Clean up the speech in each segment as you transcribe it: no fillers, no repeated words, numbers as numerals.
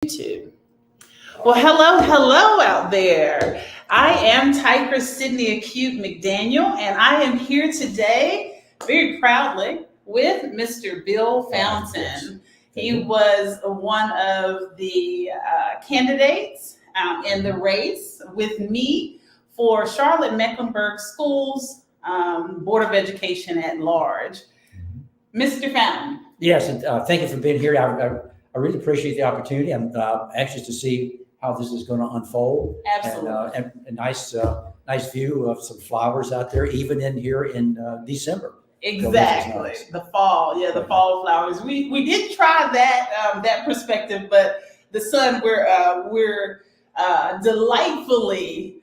YouTube. Well, hello out there. I am Tigress Sydney Acute McDaniel, and I am here today very proudly with Mr. Bill Fountain. He was one of the candidates in the race with me for Charlotte-Mecklenburg Schools Board of Education at large. Mr. Fountain. Yes, and thank you for being here. I really appreciate the opportunity. I'm anxious to see how this is going to unfold. Absolutely. And a nice view of some flowers out there, even in here in December. Exactly. Nice. The fall. Yeah, the fall flowers. We did try that perspective, but the sun, we're delightfully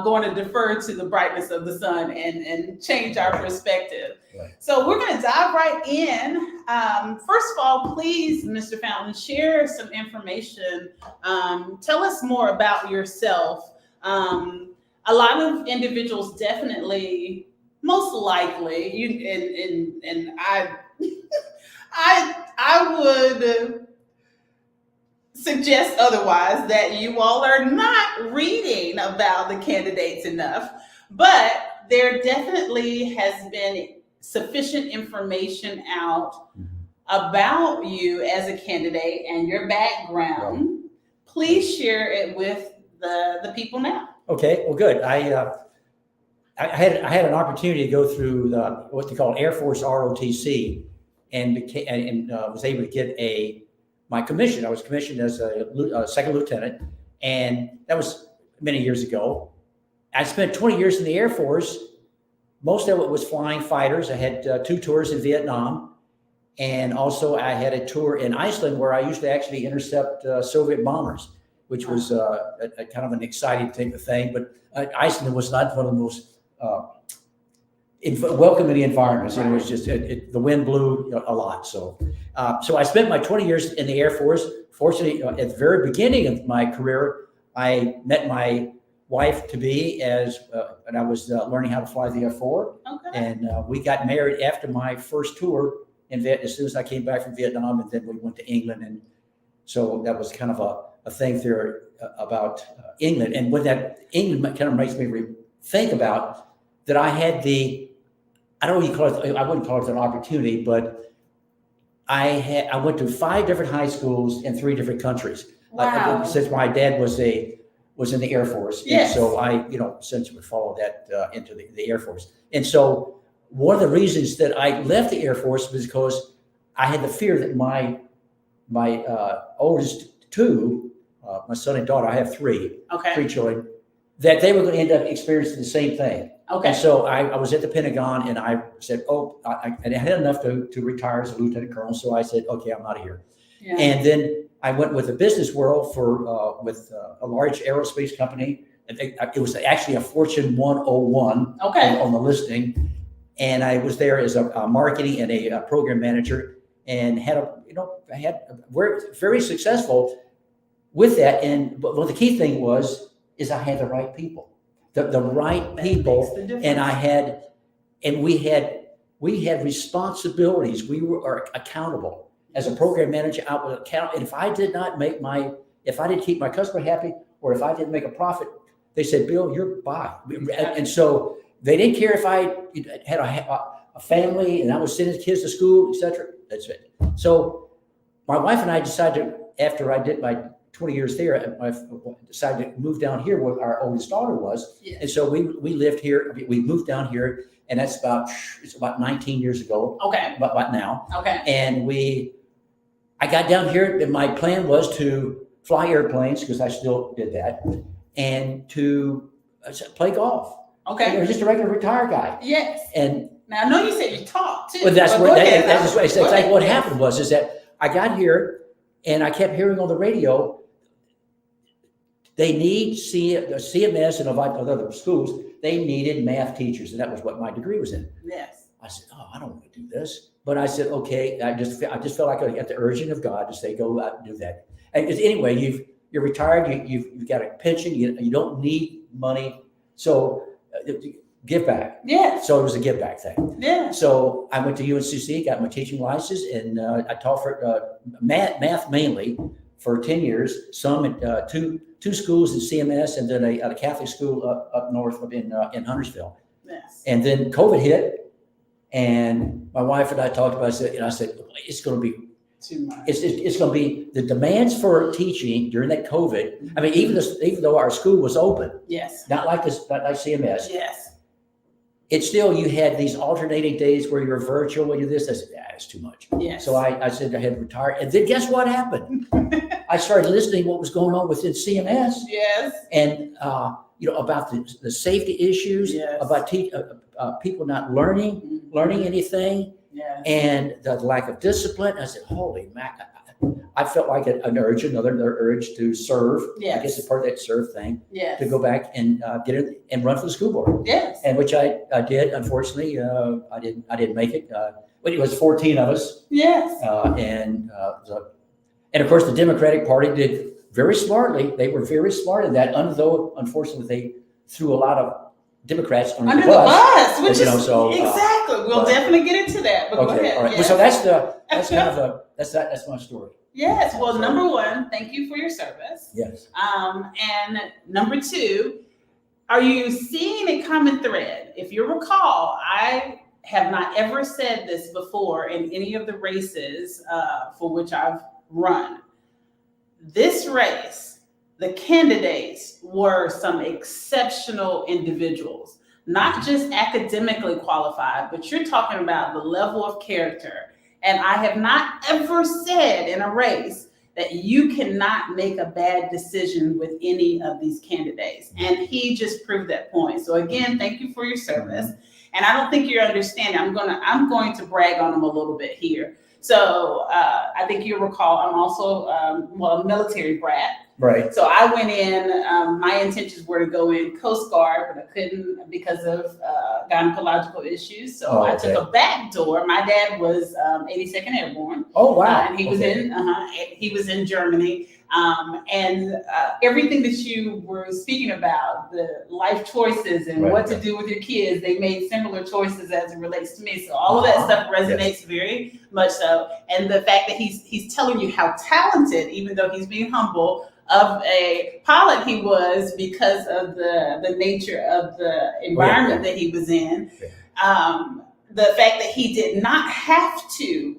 going to defer to the brightness of the sun and change our perspective. Right. So we're going to dive right in. First of all, please, Mr. Fountain, share some information. Tell us more about yourself. A lot of individuals definitely, most likely, and I would suggest otherwise, that you all are not reading about the candidates enough, but there definitely has been sufficient information out about you as a candidate and your background. Please share it with the people now. Okay, well, good. I had an opportunity to go through what they call Air Force ROTC, and was able to get my commission. I was commissioned as a second lieutenant, and that was many years ago. I spent 20 years in the Air Force. Most of it was flying fighters. I had 2 tours in Vietnam, and also I had a tour in Iceland where I used to actually intercept Soviet bombers, which was a kind of an exciting thing. But Iceland was not one of the most welcoming environments. It was just the wind blew a lot. So I spent my 20 years in the Air Force. Fortunately, at the very beginning of my career, I met my wife to be and I was learning how to fly the F-4. Okay. And we got married after my first tour in Vietnam. As soon as I came back from Vietnam, and then we went to England, and so that was kind of a thing there about England. And what that England kind of makes me think about that I had I don't even call it, I wouldn't call it an opportunity, but I went to 5 different high schools in 3 different countries. Wow. Since my dad was in the Air Force. Yes. And so I, since we followed that into the Air Force. And so one of the reasons that I left the Air Force was because I had the fear that my oldest 2, my son and daughter, I have 3 children, that they were going to end up experiencing the same thing. Okay. And so I was at the Pentagon, and I said, I had enough to retire as a lieutenant colonel. So I said, okay, I'm out of here. Yeah. And then I went with the business world with a large aerospace company. It was actually a Fortune 101 on the listing. And I was there as a marketing and a program manager, and we're very successful with that. But the key thing is I had the right people. The right people, and we had responsibilities. We were accountable. As a program manager, I would account. And if I didn't keep my customer happy, or if I didn't make a profit, they said, "Bill, you're bye." And so they didn't care if I had a family and I was sending kids to school, etc. That's it. So my wife and I decided, after I did my 20 years there, I decided to move down here where our oldest daughter was. Yes. And so we lived here. We moved down here, and it's about 19 years ago. Okay. About now. Okay. And I got down here, and my plan was to fly airplanes, because I still did that, and to play golf. Okay. I was just a regular retired guy. Yes. And now I know you said you talked too. well, that's what happened was that I got here, and I kept hearing on the radio, they need CMS and a lot of other schools. They needed math teachers, and that was what my degree was in. Yes. I said, I don't want to do this. But I said, okay. I just felt like I got the urging of God to say, go out and do that. And anyway, you're retired. You've got a pension. You don't need money. So give back. Yeah. So it was a give back thing. Yeah. So I went to UNCC, got my teaching license, and I taught for math mainly for 10 years, some at two schools in CMS, and then a Catholic school up north in Huntersville. Yes. And then COVID hit, and my wife and I talked about it, and I said, it's going to be too much. It's going to be the demands for teaching during that COVID. I mean, even though our school was open, yes, not like CMS, yes, it's still, you had these alternating days where you're virtual and you this. I said, it's too much. yes. So I said I had to retire, and then guess what happened? I started listening what was going on within CMS, yes, and about the safety issues, yes, about people not learning anything. yes, And the lack of discipline. I said, holy mac. I felt like another urge to serve. yes. I guess it's part of that serve thing, yes, to go back and get it and run for the school board. yes, And which I did. Unfortunately, I didn't make it. But it was 14 of us. yes, And of course the Democratic Party did very smartly. They were very smart in that, though unfortunately they threw a lot of Democrats under the bus, which is exactly. We'll definitely get into that. But Okay, go ahead. all right. Yes. Well, so that's my story. Yes. Well, number one, thank you for your service. Yes. And number two, are you seeing a common thread? If you recall, I have not ever said this before in any of the races for which I've run. This race, the candidates were some exceptional individuals, not just academically qualified, but you're talking about the level of character. And I have not ever said in a race that you cannot make a bad decision with any of these candidates. And he just proved that point. So again, thank you for your service. And I don't think you're understanding. I'm going to brag on him a little bit here. So I think you'll recall I'm also a military brat. Right. So I went in, my intentions were to go in Coast Guard, but I couldn't because of gynecological issues. So I took a back door. My dad was 82nd Airborne. Oh, wow. And he was in Germany. And everything that you were speaking about, the life choices and what to do with your kids, they made similar choices as it relates to me. So all of that stuff resonates very much so. And the fact that he's telling you how talented, even though he's being humble, of a pilot he was because of the nature of the environment that he was in. The fact that he did not have to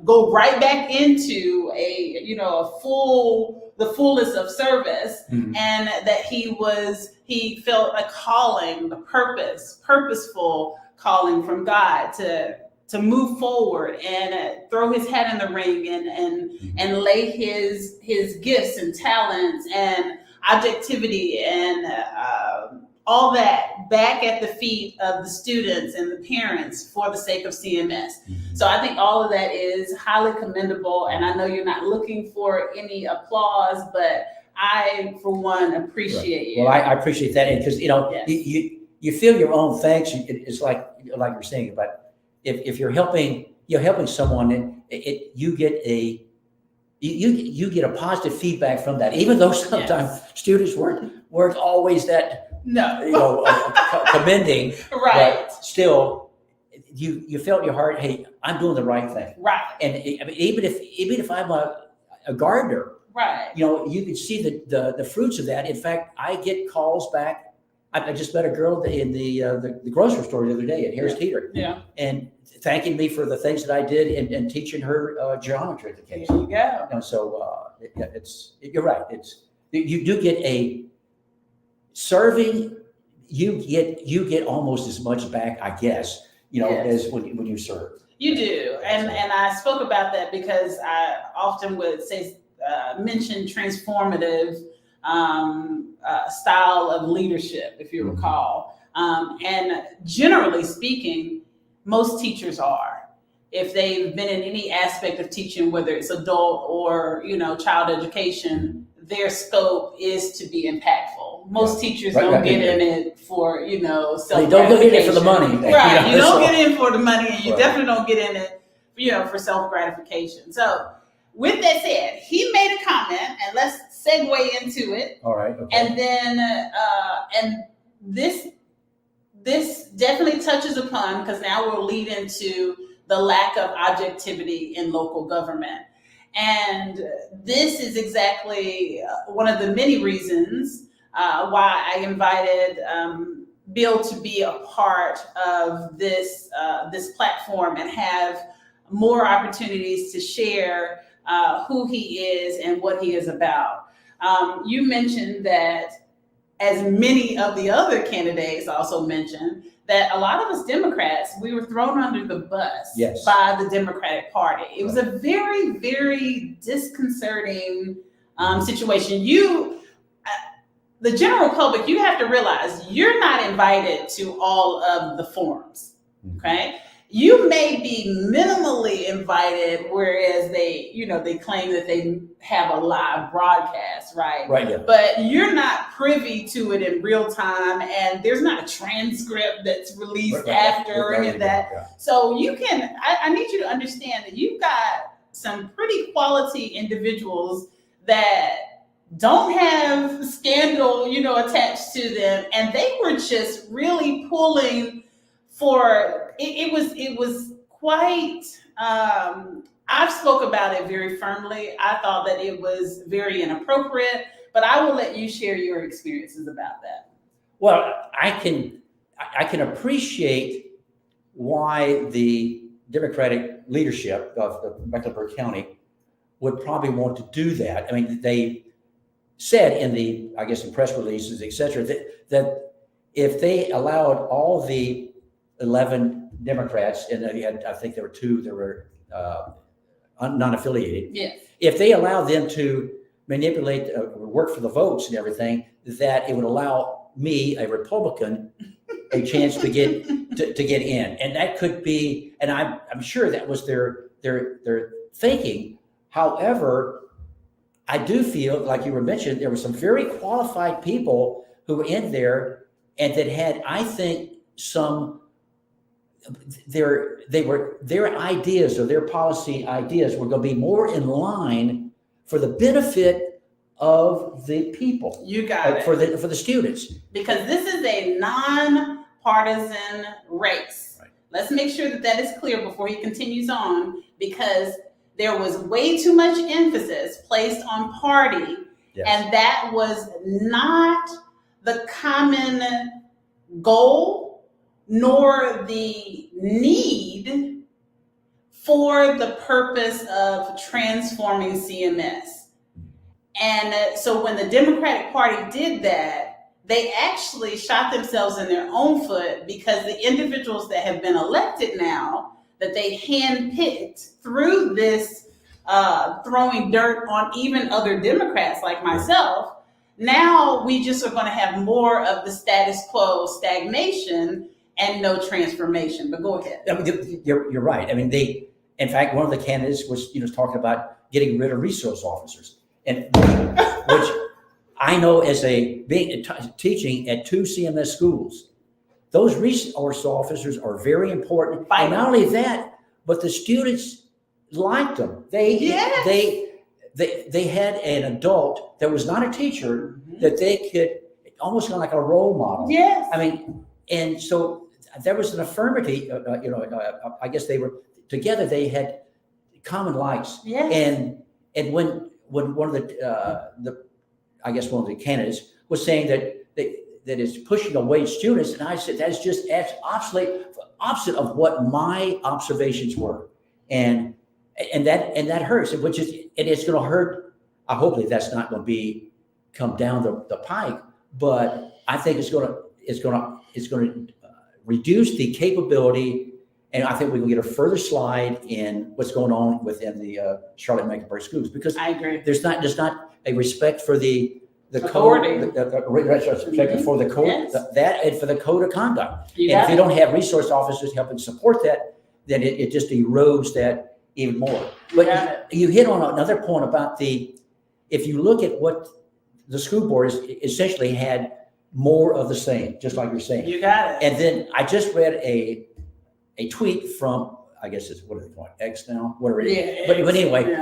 go right back into the fullness of service, and that he felt a calling, the purposeful calling from God to move forward and throw his hat in the ring and lay his gifts and talents and objectivity and all that back at the feet of the students and the parents for the sake of CMS. So I think all of that is highly commendable, and I know you're not looking for any applause, but I, for one, appreciate you. Well, I appreciate that, because you feel your own thanks. It's like you're saying about if you're helping someone, and you get a positive feedback from that, even though sometimes students weren't always that commending, right? But still, you felt in your heart, hey, I'm doing the right thing, right? And I mean, even if I'm a gardener, right? You can see the fruits of that. In fact, I get calls back. I just met a girl in the grocery store the other day at Harris Teeter, and thanking me for the things that I did and teaching her geometry at the case. There you go. And so you're right. You do get a serving. You get almost as much back, I guess, as when you serve. You do, and I spoke about that because I often would mention transformative style of leadership, if you recall. And generally speaking, most teachers are. If they've been in any aspect of teaching, whether it's adult or child education, their scope is to be impactful. Most teachers don't get in it for self-gratification. They don't get in it for the money, right? You don't get in for the money, and you definitely don't get in it, for self-gratification. So, with that said, he made a comment, and let's segue into it. All right. Okay. And then, and this definitely touches upon, because now we'll lead into the lack of objectivity in local government. And this is exactly one of the many reasons why I invited Bill to be a part of this platform and have more opportunities to share who he is and what he is about. You mentioned that, as many of the other candidates also mentioned, that a lot of us Democrats, we were thrown under the bus by the Democratic Party. It was a very, very disconcerting situation. The general public, you have to realize you're not invited to all of the forums, okay? You may be minimally invited, whereas they claim that they have a live broadcast, right? Right. Yeah. But you're not privy to it in real time, and there's not a transcript that's released after or any of that. Yeah. So I need you to understand that you've got some pretty quality individuals that don't have scandal, attached to them, and they were just really pulling for. It was quite. I've spoke about it very firmly. I thought that it was very inappropriate, but I will let you share your experiences about that. Well, I can appreciate why the Democratic leadership of Mecklenburg County would probably want to do that. I mean, they said in press releases, et cetera, that if they allowed all the 11 Democrats, and I think there were 2 that were non-affiliated. Yes. If they allowed them to manipulate, work for the votes and everything, that it would allow me, a Republican, a chance to get in, and that could be, and I'm sure that was their thinking. However, I do feel, like you were mentioned, there were some very qualified people who were in there, and that had, I think, their ideas or their policy ideas were going to be more in line for the benefit of the people. You got it. For the students. Because this is a non-partisan race. Right. Let's make sure that is clear before he continues on, because there was way too much emphasis placed on party, and that was not the common goal nor the need for the purpose of transforming CMS. And so when the Democratic Party did that, they actually shot themselves in their own foot, because the individuals that have been elected now, that they handpicked through this throwing dirt on even other Democrats like myself, now we just are going to have more of the status quo, stagnation, and no transformation. But go ahead. I mean, you're right. I mean, in fact, one of the candidates was talking about getting rid of resource officers, and which I know as teaching at 2 CMS schools, those resource officers are very important. And not only that, but the students liked them. They had an adult that was not a teacher, that they could almost like a role model. Yes. I mean, and so there was an affirmative. I guess they were together. They had common likes. Yes. And when one of the candidates was saying that is pushing away students, and I said that's just opposite of what my observations were, and that hurts, and it's going to hurt. I hope that that's not going to come down the pike, but I think it's going to reduce the capability, and I think we can get a further slide in what's going on within the Charlotte Mecklenburg schools, because I agree. There's not a respect for the authority. Respect for the code, that and for the code of conduct. And if you don't have resource officers helping support that, then it just erodes that even more. But you hit on another point about if you look at what the school boards essentially had more of the same, just like you're saying. You got it. And then I just read a tweet from, I guess it's, what are they calling it, X now? Whatever it is. But anyway,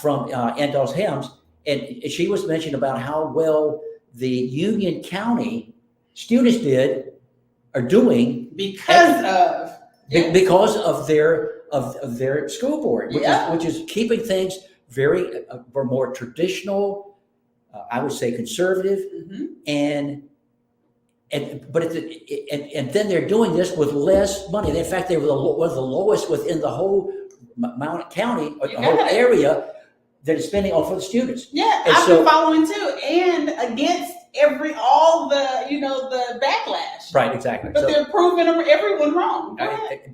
from Andal's Hems, and she was mentioning about how well the Union County students are doing because of their school board, which is keeping things were more traditional, I would say conservative, and then they're doing this with less money. In fact, they were one of the lowest within the whole Mountain County, the whole area that is spending on for the students. Yeah, I've been following too, and against all the the backlash. Right, exactly. But they're proving everyone wrong.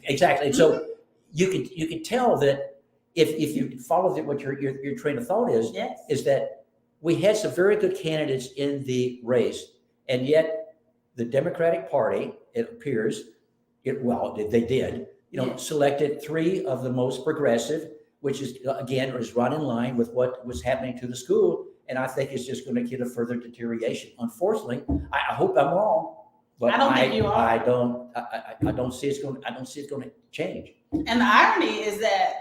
Exactly, and so you can tell that if you follow what your train of thought is, is that we had some very good candidates in the race, and yet the Democratic Party, it appears, they did, selected 3 of the most progressive, which is, again, is right in line with what was happening to the school. And I think it's just going to get a further deterioration. Unfortunately, I hope I'm wrong, but I don't think you are. I don't see it's going to change. And the irony is that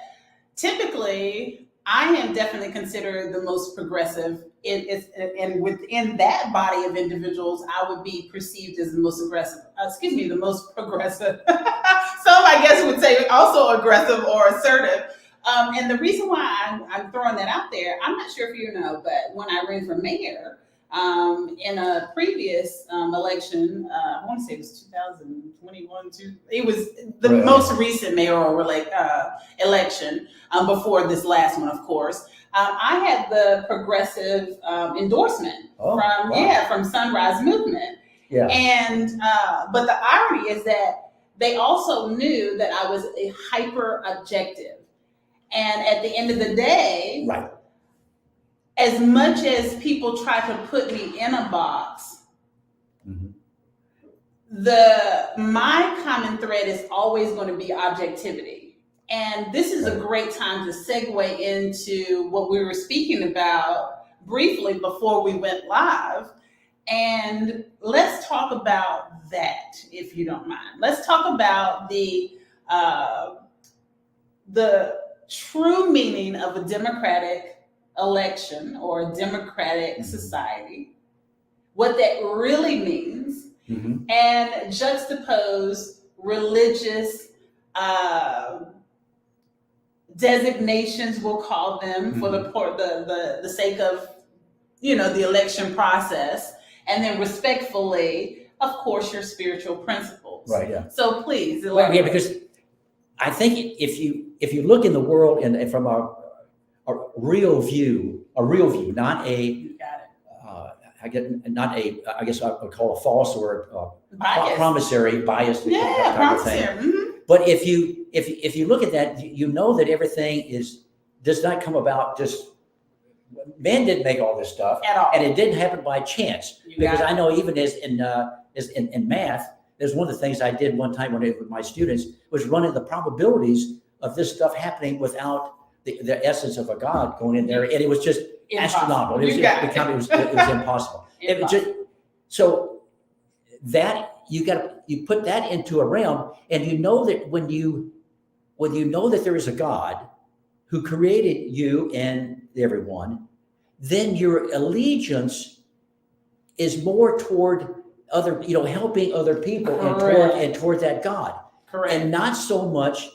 typically I am definitely considered the most progressive. And within that body of individuals, I would be perceived as the most aggressive. The most progressive. Some, I guess, would say also aggressive or assertive. And the reason why I'm throwing that out there, I'm not sure if you know, but when I ran for mayor in a previous election, I want to say it was 2021, it was the most recent mayoral election before this last one, of course. I had the progressive endorsement from Sunrise Movement. Yeah. And but the irony is that they also knew that I was a hyper objective. And at the end of the day, as much as people try to put me in a box, my common thread is always going to be objectivity. And this is a great time to segue into what we were speaking about briefly before we went live. And let's talk about that, if you don't mind. Let's talk about the true meaning of a democratic election or a democratic society, what that really means, and juxtapose religious designations, we'll call them, for the sake of the election process, and then respectfully, of course, your spiritual principles. Right. Yeah. So please elaborate. Yeah, because I think if you look in the world and from a real view, not a I guess I would call a false or promissory bias type of thing. But if you look at that, you know that everything does not come about just. Man didn't make all this stuff at all, and it didn't happen by chance. Because I know even as in math, there's one of the things I did one time with my students was running the probabilities of this stuff happening without the essence of a God going in there, and it was just astronomical. It was impossible. So that you put that into a realm, and you know that when you know that there is a God who created you and everyone, then your allegiance is more toward helping other people and toward that God. Correct. And not so much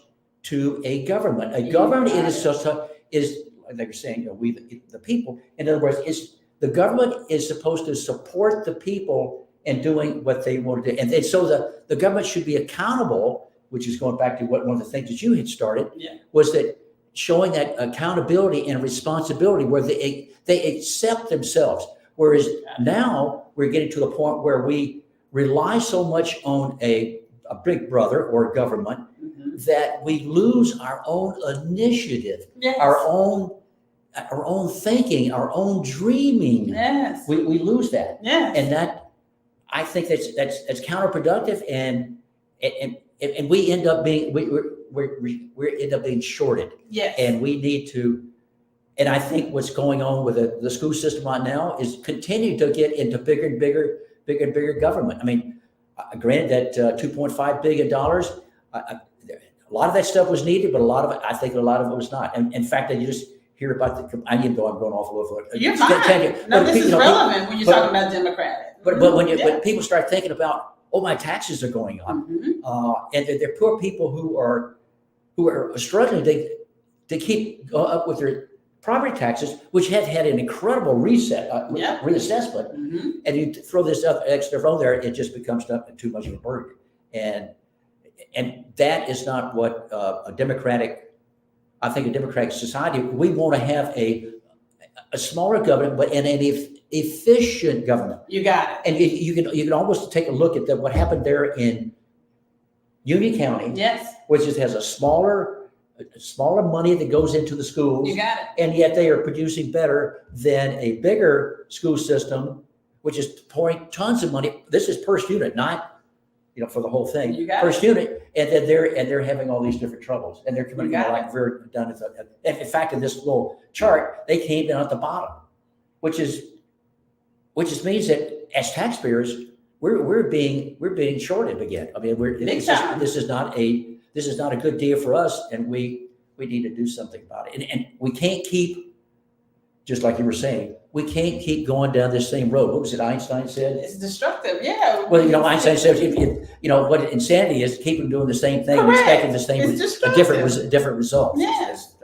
to a government. A government is like you're saying, we the people. In other words, the government is supposed to support the people in doing what they want to do. And so the government should be accountable, which is going back to one of the things that you had started, was that showing that accountability and responsibility where they accept themselves. Whereas now we're getting to the point where we rely so much on a big brother or government that we lose our own initiative, our own thinking, our own dreaming. Yes. We lose that. Yes. And that, I think that's counterproductive, and we end up being we end up being shorted. Yes. And we need to, and I think what's going on with the school system right now is continue to get into bigger and bigger government. I mean, granted that $2.5 billion, a lot of that stuff was needed, but I think a lot of it was not. And in fact, you just hear about I need to go. I'm going off a little bit. You're fine. No, this is relevant when you're talking about Democratic. But when people start thinking about, my taxes are going up, and they're poor people who are struggling to keep up with their property taxes, which had had an incredible reassessment, and you throw this up extra on there, it just becomes too much of a burden. And that is not what a democratic society, we want to have a smaller government, but an efficient government. You got it. And you can almost take a look at what happened there in Union County. Yes. Which has a smaller money that goes into the schools. You got it. And yet they are producing better than a bigger school system, which is pouring tons of money. This is per student, not for the whole thing. You got per it. student, and then they're having all these different troubles, and they're coming like very done. In fact, in this little chart, they came down at the bottom, which just means that as taxpayers, we're being shorted again. I mean, this is not a good deal for us, and we need to do something about it. And we can't keep, just like you were saying, we can't keep going down this same road. What was it Einstein said? It's destructive. Yeah. Well, Einstein said, what insanity is, keep them doing the same thing, Correct. expecting the same, a different result. Yes.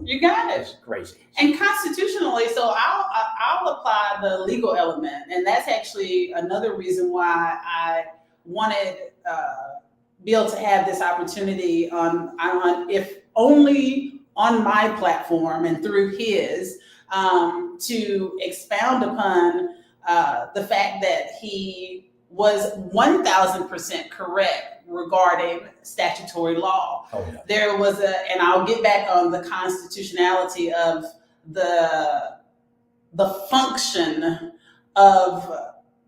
You got it. It's crazy. And constitutionally, so I'll apply the legal element, and that's actually another reason why I wanted be able to have this opportunity on if only on my platform and through his, to expound upon the fact that he was 1,000% correct regarding statutory law. Oh, yeah. There was and I'll get back on the constitutionality of the function of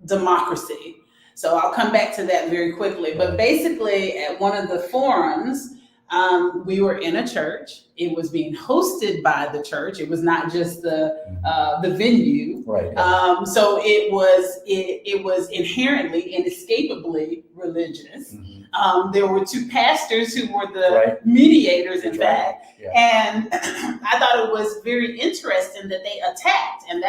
democracy. So I'll come back to that very quickly. But basically, at one of the forums, we were in a church. It was being hosted by the church. It was not just the venue. Right. So it was inherently, inescapably religious. Mm-hmm. There were two pastors who were the mediators, in fact. Yeah. And I thought it was very interesting that they attacked. And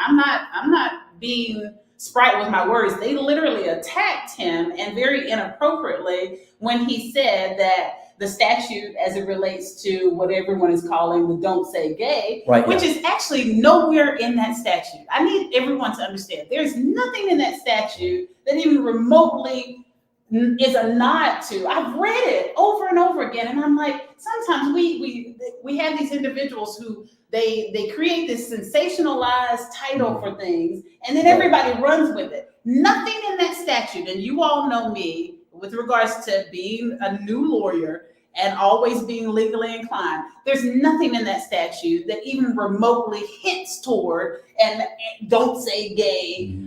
I'm not being sprite with my words. They literally attacked him, and very inappropriately, when he said that the statute as it relates to what everyone is calling the Don't Say Gay, which is actually nowhere in that statute. I need everyone to understand there's nothing in that statute that even remotely is a nod to. I've read it over and over again, and I'm like, sometimes we have these individuals who they create this sensationalized title for things, and then everybody runs with it. Nothing in that statute, and you all know me with regards to being a new lawyer and always being legally inclined, there's nothing in that statute that even remotely hints toward and don't say gay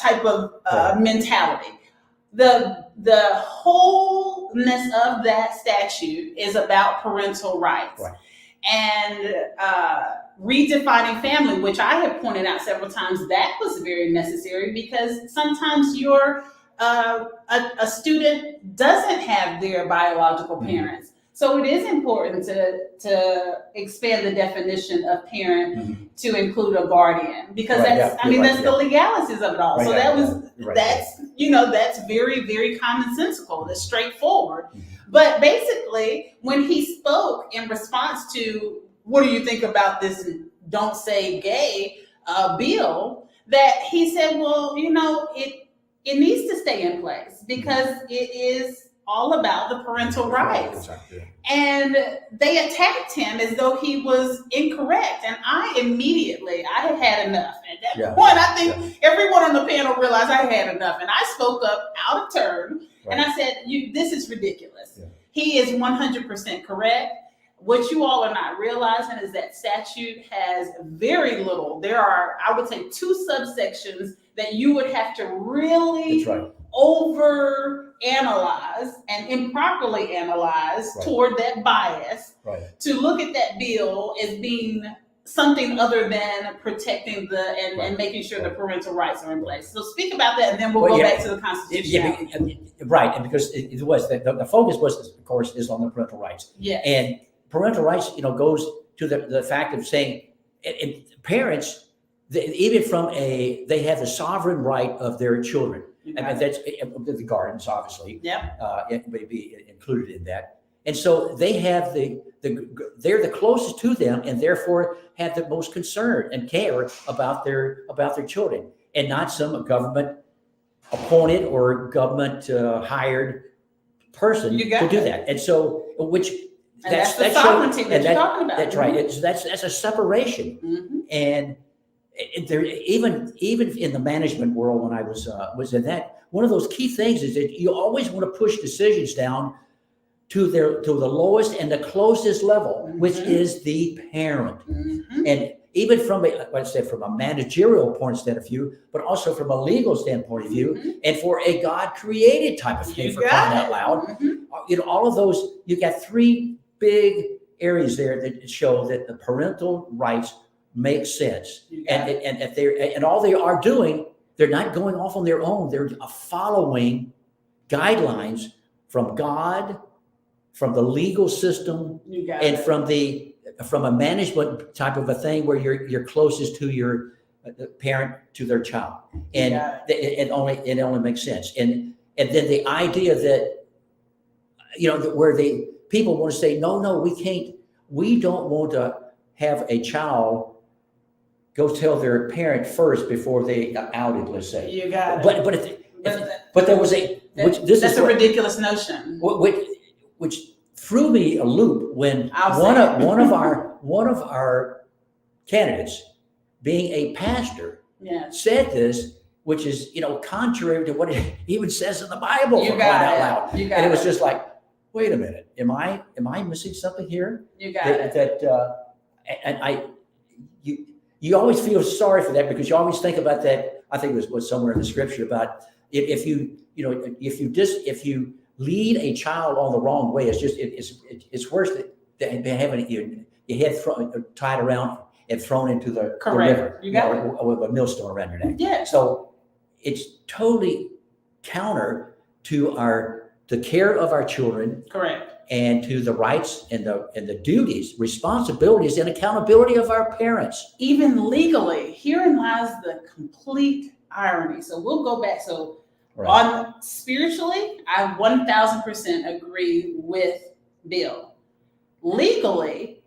type of mentality. The wholeness of that statute is about parental rights and redefining family, which I have pointed out several times. That was very necessary because sometimes you're a student doesn't have their biological parents. So it is important to expand the definition of parent to include a guardian, because that's the legalities of it all. So that's very, very commonsensical. That's straightforward. But basically, when he spoke in response to, what do you think about this Don't Say Gay bill, that he said, well, it needs to stay in place because it is all about the parental rights. And they attacked him as though he was incorrect. And I had enough. At that point, I think everyone on the panel realized I had enough. And I spoke up out of turn. And I said, this is ridiculous. He is 100% correct. What you all are not realizing is that statute has very little. There are, I would say, 2 subsections that you would have to really over analyze and improperly analyze toward that bias to look at that bill as being something other than protecting and making sure the parental rights are in place. So speak about that, and then we'll go back to the Constitution. And because it was the focus was, of course, is on the parental rights. And parental rights, goes to the fact of saying, and parents, they have the sovereign right of their children. I mean, that's the guardians, obviously. It may be included in that. And so they have they're the closest to them, and therefore have the most concern and care about their children, and not some government appointed or government hired person to do that. And so, that's the sovereignty that you're talking about. That's right. That's a separation. Mm-hmm. And there, even in the management world, when I was in that, one of those key things is that you always want to push decisions down to the lowest and the closest level, mm-hmm. which is the parent. Mm-hmm. And even from from a managerial point of view, but also from a legal standpoint of view, mm-hmm. and for a God-created type of thing, for crying out loud, mm-hmm. All of those, you got three big areas there that show that the parental rights make sense, and all they are doing, they're not going off on their own. They're following guidelines from God, from the legal system, and from a management type of a thing where you're closest to your parent, to their child, and it only makes sense. And then the idea that where people want to say no, we can't, we don't want to have a child go tell their parent first before they outed, let's say. You got it. But there was that's a ridiculous notion. Which threw me a loop when one of our candidates, being a pastor, said this, which is contrary to what it even says in the Bible. You got it. And it was just like, wait a minute, am I missing something here? You got it. That you always feel sorry for that, because you always think about that. I think it was somewhere in the scripture about if you lead a child on the wrong way, it's worse than having your head tied around and thrown into the river. You got it. With a millstone around your neck. Yeah. So it's totally counter to the care of our children. Correct. And to the rights and the duties, responsibilities, and accountability of our parents. Even legally, herein lies the complete irony. So we'll go back. So on spiritually, I 1000% agree with Bill. Legally,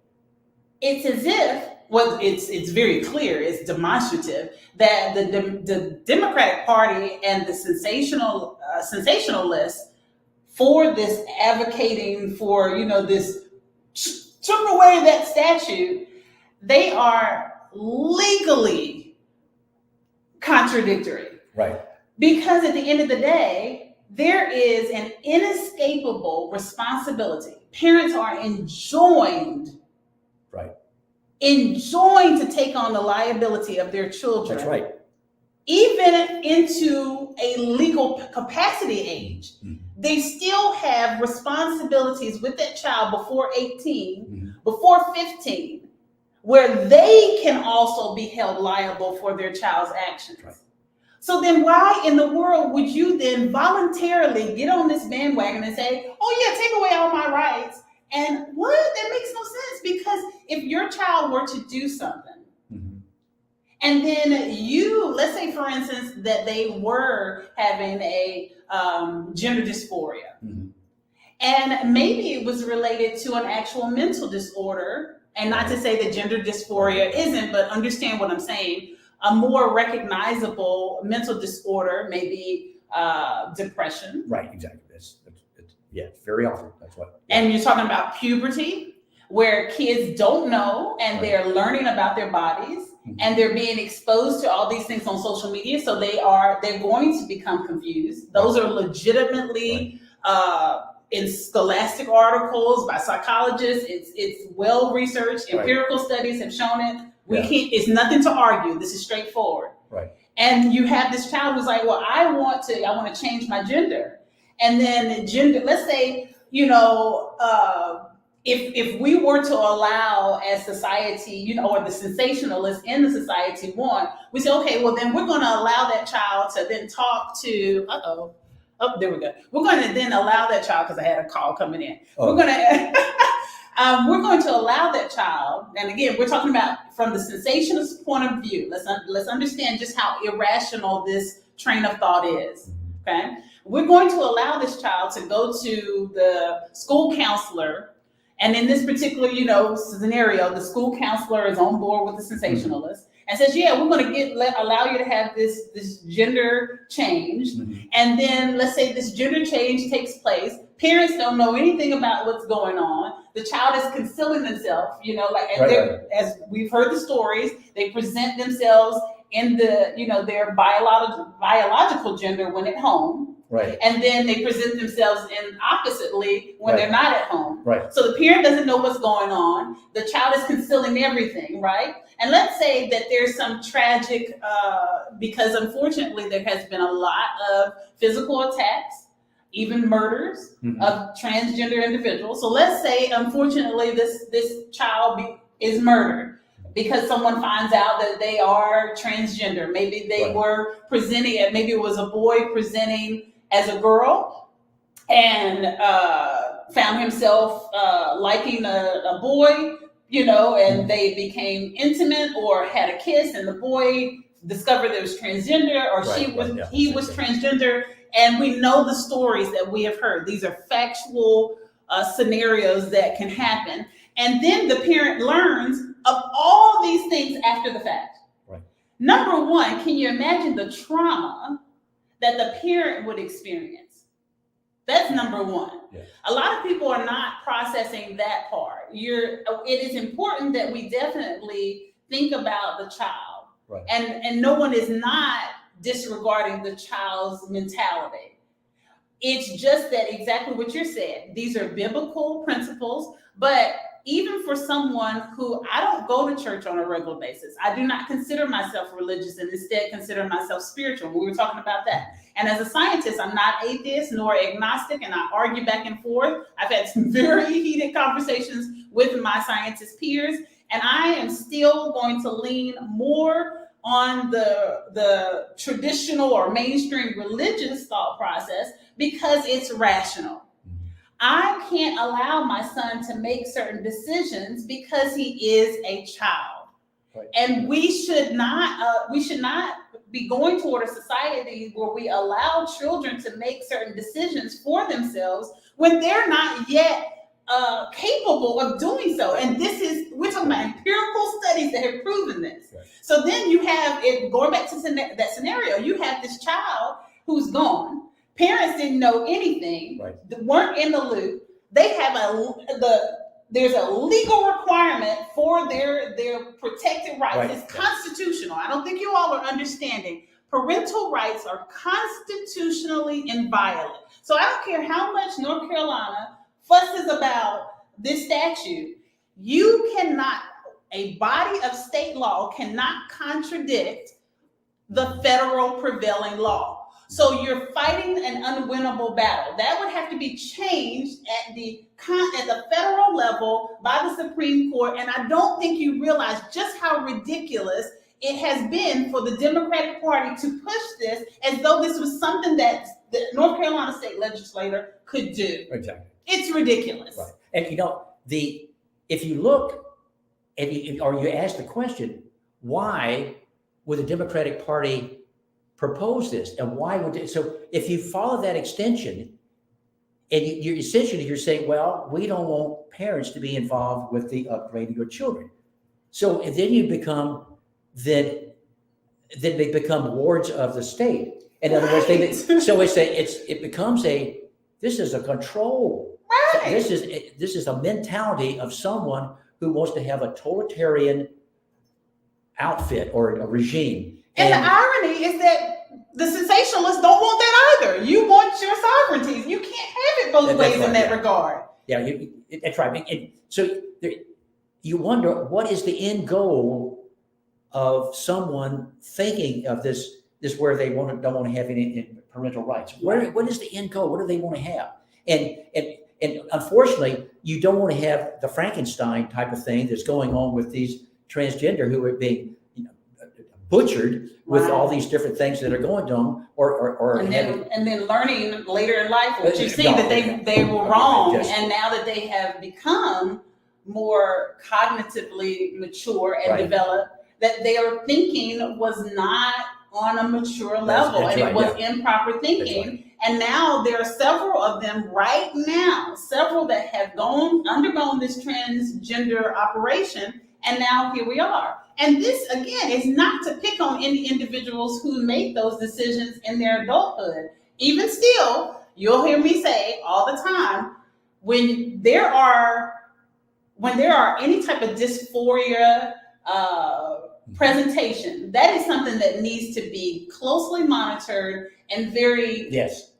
it's as if, it's very clear, it's demonstrative that the Democratic Party and the sensationalists for this advocating for, this took away that statute, they are legally contradictory. Right. Because at the end of the day, there is an inescapable responsibility. Parents are enjoined to take on the liability of their children. That's right. Even into a legal capacity age. Mm-hmm. They still have responsibilities with that child before 18, mm-hmm. before 15, where they can also be held liable for their child's actions. Right. So then why in the world would you then voluntarily get on this bandwagon and say, oh yeah, take away all my rights? And what? That makes no sense, because if your child were to do something, mm-hmm. and then let's say for instance that they were having a gender dysphoria, mm-hmm. and maybe it was related to an actual mental disorder, and not to say that gender dysphoria isn't, but understand what I'm saying. A more recognizable mental disorder may be depression. Right, exactly. That's very often. That's what. Yeah. And you're talking about puberty, where kids don't know and they're learning about their bodies, mm-hmm. and they're being exposed to all these things on social media, so they're going to become confused. Those are legitimately in scholastic articles by psychologists. It's well researched. Empirical studies have shown it. It's nothing to argue. This is straightforward. Right. And you have this child who's like, well, I want to change my gender. And then gender, let's say, if we were to allow as society, or the sensationalists in the society want, we say, okay, well then we're going to allow that child to then talk to, there we go. We're going to then allow that child, because I had a call coming in. We're going to allow that child, and again, we're talking about from the sensationalist point of view. Let's understand just how irrational this train of thought is. Okay. We're going to allow this child to go to the school counselor. And in this particular, scenario, the school counselor is on board with the sensationalist and says, yeah, we're going to allow you to have this gender change. And then let's say this gender change takes place. Parents don't know anything about what's going on. The child is concealing themselves, as we've heard the stories, they present themselves in their biological gender when at home. Right. And then they present themselves in oppositely when they're not at home. Right. So the parent doesn't know what's going on. The child is concealing everything, right? And let's say that there's some tragic, because unfortunately there has been a lot of physical attacks, even murders of transgender individuals. So let's say, unfortunately, this child is murdered because someone finds out that they are transgender. Maybe they were presenting, maybe it was a boy presenting as a girl and found himself liking a boy, and they became intimate or had a kiss, and the boy discovered it was transgender, or he was transgender. And we know the stories that we have heard. These are factual scenarios that can happen. And then the parent learns of all these things after the fact. Right. Number one, can you imagine the trauma that the parent would experience? That's number one. Yeah. A lot of people are not processing that part. It is important that we definitely think about the child. Right. And no one is not disregarding the child's mentality. It's just that exactly what you're saying. These are biblical principles, but even for someone who, I don't go to church on a regular basis. I do not consider myself religious and instead consider myself spiritual. We were talking about that. And as a scientist, I'm not atheist nor agnostic, and I argue back and forth. I've had some very heated conversations with my scientist peers, and I am still going to lean more on the traditional or mainstream religious thought process because it's rational. I can't allow my son to make certain decisions because he is a child. Right. And we should not be going toward a society where we allow children to make certain decisions for themselves when they're not yet capable of doing so. And we're talking about empirical studies that have proven this. Right. So then you have it going back to that scenario, you have this child who's gone. Parents didn't know anything, weren't in the loop. They have there's a legal requirement for their protected rights. Right. It's constitutional. I don't think you all are understanding. Parental rights are constitutionally inviolate. So I don't care how much North Carolina fusses about this statute. A body of state law cannot contradict the federal prevailing law. So you're fighting an unwinnable battle. That would have to be changed at the federal level by the Supreme Court. And I don't think you realize just how ridiculous it has been for the Democratic Party to push this as though this was something that the North Carolina state legislator could do. Exactly. It's ridiculous. Right. And if you look or you ask the question, why would the Democratic Party propose this, and why would it? So if you follow that extension, and you're saying, well, we don't want parents to be involved with the upbringing of children. So and then you become then they become wards of the state. In other words, it becomes this is a control. Right. This is a mentality of someone who wants to have a totalitarian outfit or a regime. And the irony is that the sensationalists don't want that either. You want your sovereignty. You can't have it both ways in that regard. Yeah, that's right. And so you wonder, what is the end goal of someone thinking of this where they don't want to have any parental rights? What is the end goal? What do they want to have? And unfortunately, you don't want to have the Frankenstein type of thing that's going on with these transgender who are being butchered with all these different things that are going to them, and then learning later in life what you see that they were wrong, and now that they have become more cognitively mature and developed, that their thinking was not on a mature level, that's and right, it was improper thinking. Right. And now there are several of them right now, several that have undergone this transgender operation, and now here we are. And this, again, is not to pick on any individuals who make those decisions in their adulthood. Even still, you'll hear me say all the time, when there are any type of dysphoria presentation, that is something that needs to be closely monitored and very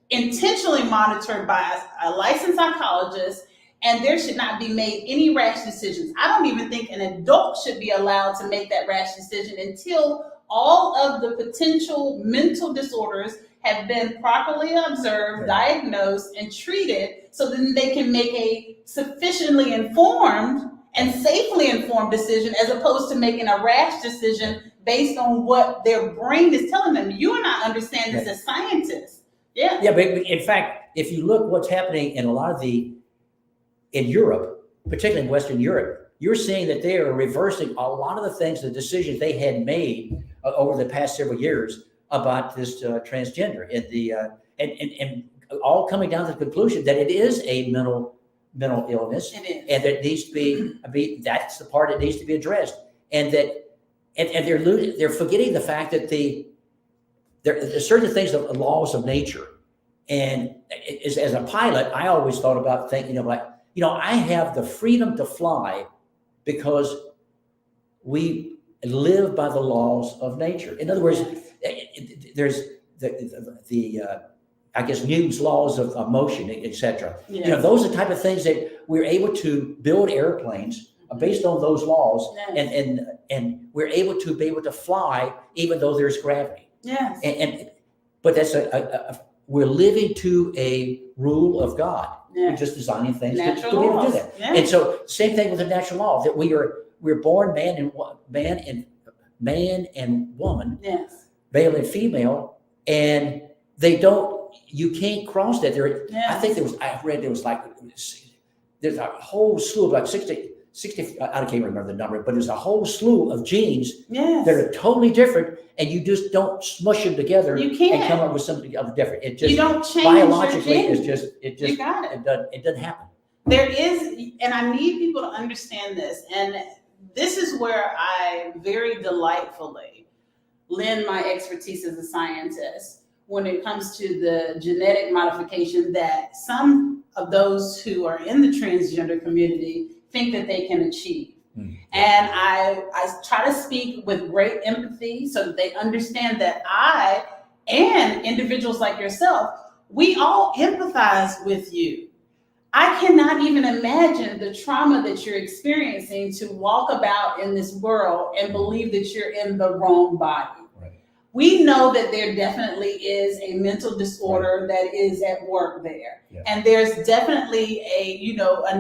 intentionally monitored by a licensed psychologist, and there should not be made any rash decisions. I don't even think an adult should be allowed to make that rash decision until all of the potential mental disorders have been properly observed, diagnosed, and treated, so then they can make a sufficiently informed and safely informed decision, as opposed to making a rash decision based on what their brain is telling them. You and I understand this as scientists. Yeah. Yeah, but in fact, if you look what's happening in a lot of in Europe, particularly in Western Europe, you're seeing that they are reversing a lot of the things, the decisions they had made over the past several years about this transgender, and all coming down to the conclusion that it is a mental illness, It is. and that it needs to be that's the part that needs to be addressed, and that and they're forgetting the fact that there are certain things of laws of nature, and as a pilot, I always thought about thinking of I have the freedom to fly because we live by the laws of nature. In other words, there's I guess Newton's laws of motion, etc. Yes. Those are the type of things that we're able to build airplanes based on those laws, and we're able to fly even though there's gravity. Yes. But that's we're living to a rule of God. Yes. We're just designing things to Natural be able to laws. do that. Yes. And so same thing with the natural law, that we're born man and woman, Yes. male and female, and you can't cross that. I think I read there was there's a whole slew of 60, I can't remember the number, but there's a whole slew of genes that are totally different, and you just don't smush them together and come up with something other different. It just, you don't change biologically, your genes. you got it. It doesn't happen. There is, and I need people to understand this, and this is where I very delightfully lend my expertise as a scientist when it comes to the genetic modification that some of those who are in the transgender community think that they can achieve. And I try to speak with great empathy so that they understand that I and individuals like yourself, we all empathize with you. I cannot even imagine the trauma that you're experiencing to walk about in this world and believe that you're in the wrong body. We know that there definitely is a mental disorder that is at work there. And there's definitely a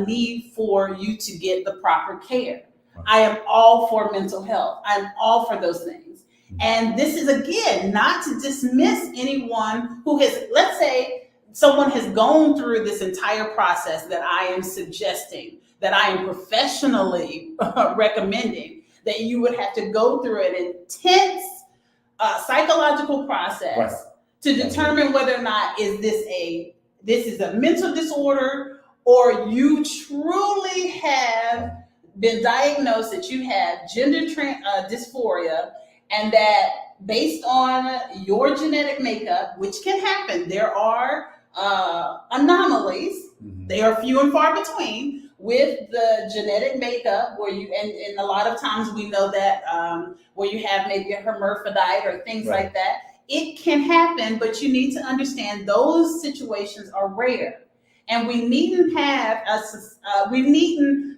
need for you to get the proper care. I am all for mental health. I'm all for those things. And this is, again, not to dismiss anyone who has, let's say someone has gone through this entire process that I am suggesting, that I am professionally recommending, that you would have to go through an intense psychological process to determine whether or not this is a mental disorder, or you truly have been diagnosed that you have gender dysphoria, and that based on your genetic makeup, which can happen, there are anomalies. They are few and far between with the genetic makeup, where you and a lot of times we know that where you have maybe a hermaphrodite or things like that. It can happen, but you need to understand those situations are rare, and we needn't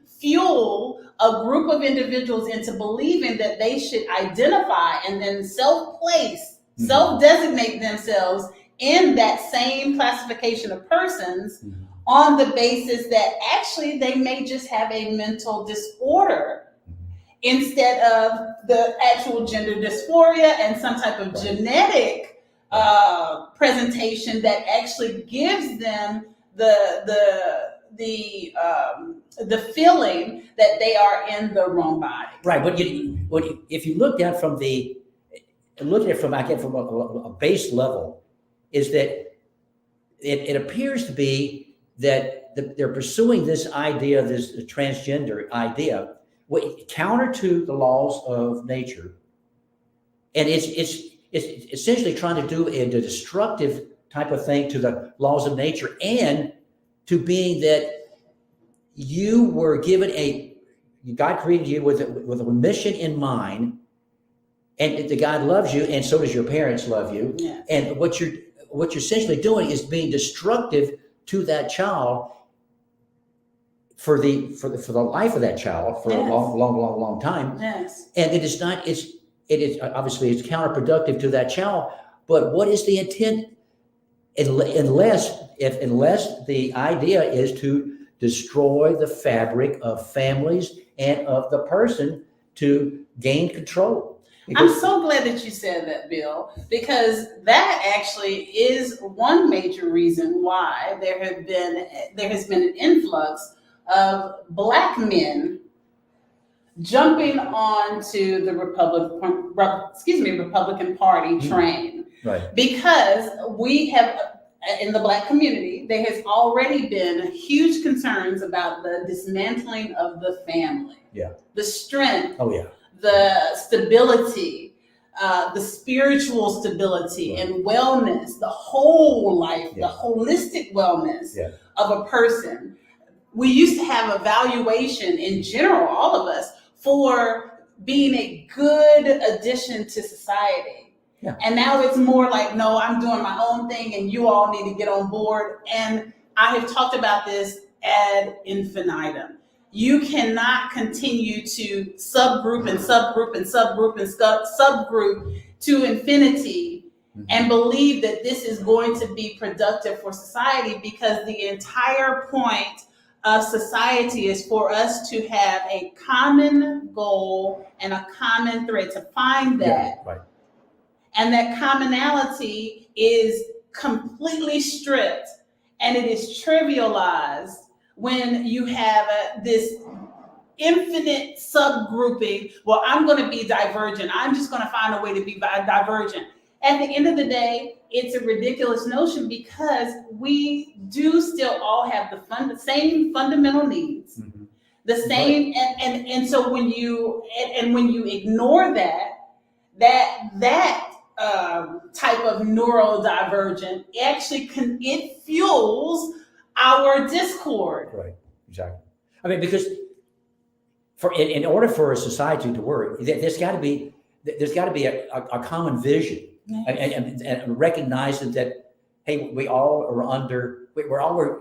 fuel a group of individuals into believing that they should identify and then self-designate themselves in that same classification of persons on the basis that actually they may just have a mental disorder instead of the actual gender dysphoria and some type of genetic presentation that actually gives them the feeling that they are in the wrong body. Right, but if you look down from looking at it from a base level, is that it appears to be that they're pursuing this idea, this transgender idea, counter to the laws of nature, and it's essentially trying to do a destructive type of thing to the laws of nature, and to being that you were given God created you with a mission in mind, and that God loves you, and so does your parents love you. Yes. And what you're essentially doing is being destructive to that child for the life of that child for Yes. a long time. Yes. And it is obviously it's counterproductive to that child. But what is the intent? Unless the idea is to destroy the fabric of families and of the person to gain control. I'm so glad that you said that, Bill, because that actually is one major reason why there has been an influx of Black men jumping onto the Republican Party train. Right. Because we have, in the Black community, there has already been huge concerns about the dismantling of the family. Yeah. The strength. Oh, yeah. The stability, the spiritual stability and wellness, the whole life, the holistic wellness of a person. We used to have evaluation in general, all of us, for being a good addition to society. Yeah. And now it's more like, no, I'm doing my own thing and you all need to get on board. And I have talked about this ad infinitum. You cannot continue to subgroup to infinity and believe that this is going to be productive for society, because the entire point of society is for us to have a common goal and a common thread, to find that. Yeah, right. And that commonality is completely stripped and it is trivialized when you have this infinite subgrouping. Well, I'm going to be divergent. I'm just going to find a way to be divergent. At the end of the day, it's a ridiculous notion, because we do still all have the same fundamental needs, the same, and so when you ignore that type of neurodivergent, actually it fuels our discord. Right, exactly. I mean, because in order for a society to work, there's got to be a common vision, and recognizing that, hey, we're all